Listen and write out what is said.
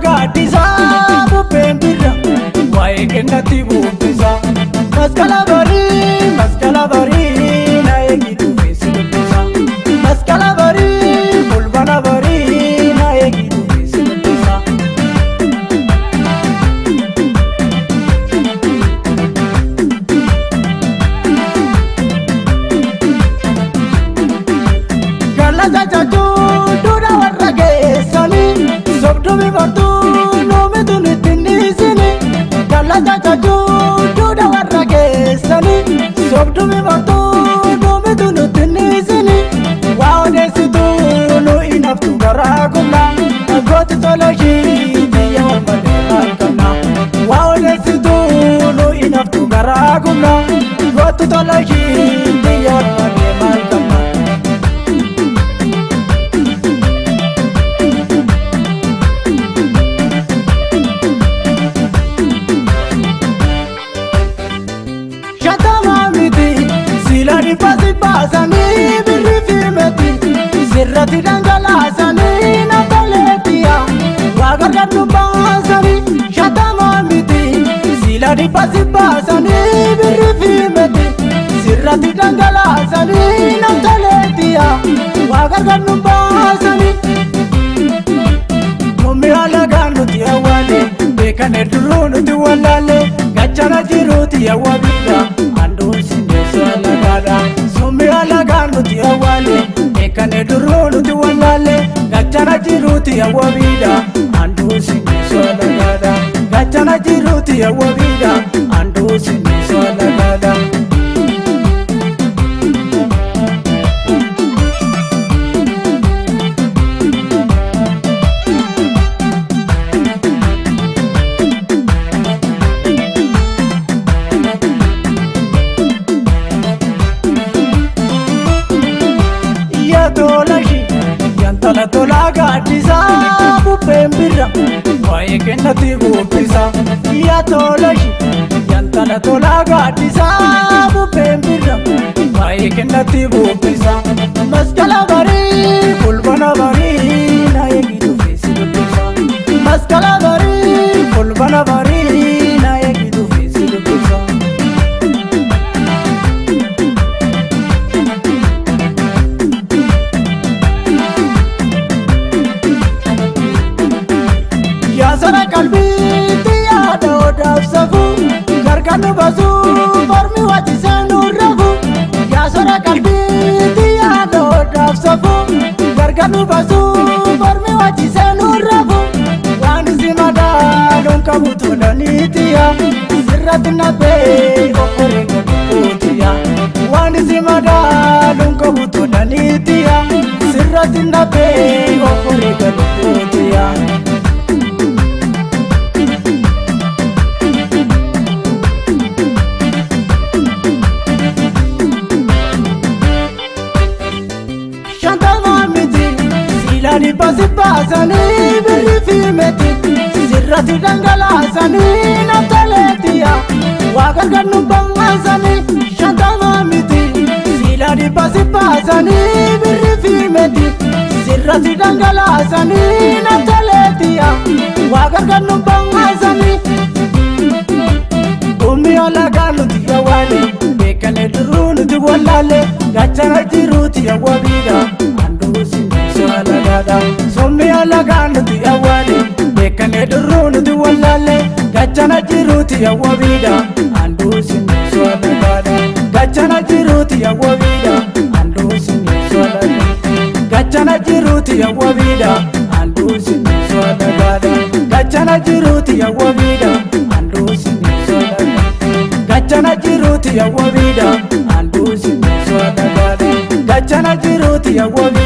gaadisa bubbeen birra waa'ee kennatti buuffisa masqala barii na eegi dhufeessi dubbisa masqala barii fulbana barii na eegi dhufeessi dubbisa. Galaza jajuu duudha warra geessanii sobdumi bartuu noomitu nutti dhiisini. Galaza jajuu duudha warra geessanii sobdumi bartuu noomitu nutti dhiisini. Waa odeessituu nu inaftu garaa gumna gooti tolashii biyya wal malee halkanna. Waa odeessituu nu inaftu garaa gumna gooti tolashii biyya wal malee halkanna. Silani pasi pasani birri firmeti sirrati dhangalasani nataleetiya waagargar nu baasani shatama miti. Silani pasi pasani birri firmeti sirrati dhangalasani nataleetiya waagargar nu baasani. Gommi alagaan nuti awwaale beekane duruu nuti wallaale gachana jiruuti yawwa biyya anduun sindeessu alagaadha. Summi alagaan nuti awwaale beekane duruu nuti wallaale gachana jiruuti yawwa biyya anduun sindeessu alagaadha. Gachana jiruuti yawwa biyya anduun sindeessu alagaadha. Yantala tola gaadisa bubbeen birra waa'ee kennatti buuffisa. Yantala tola gaadisa bubbeen birra waa'ee kennatti buuffisa. Masqala barii fulbana barii na eegi dhufeessi dubbisa. Masqala barii fulbana barii na eegi dhufeessi dubbisa. Yaasara qalbiitti yaada odaaf safu gargar nu baasu mormi wajjisee nu rafu. Yaasara qalbiitti yaada odaaf safu gargar nu baasu mormi wajjisee nu rafu. Waan isi madaaluun qabu tolaniitiya sirratti nabbee ofiree godhuutiya. Waan isi madaaluun qabu tolaniitiya sirratti nabbee ofiree godhuutiya. Silani pasi pasani birri firmeti sirrati dhangalasani nataleetiya waagargar nu baasani shatama miti. Silani pasi pasani birri firmeti sirrati dhangalasani nataleetiya waagargar nu baasani. Gommi alagaan nuti awwaale beekane duruu nuti wallaale gachana jiruuti yawwa biyya anduun sindeessu alagaadha. Summi alagaan nuti awwaale beekane duruu nuti wallaale gachana jiruuti yawwa biyya anduun sindeessu alagaadha. Gachana jiruuti yawwa biyya anduun sindeessu alagaadha. Gachana jiruuti yawwa biyya anduun sindeessu alagaadha. Gachana jiruuti yawwa biyya anduun sindeessu alagaadha. Gachana jiruuti yawwa biyya anduun sindeessu alagaadha. Gachana jiruuti yawwa biyya.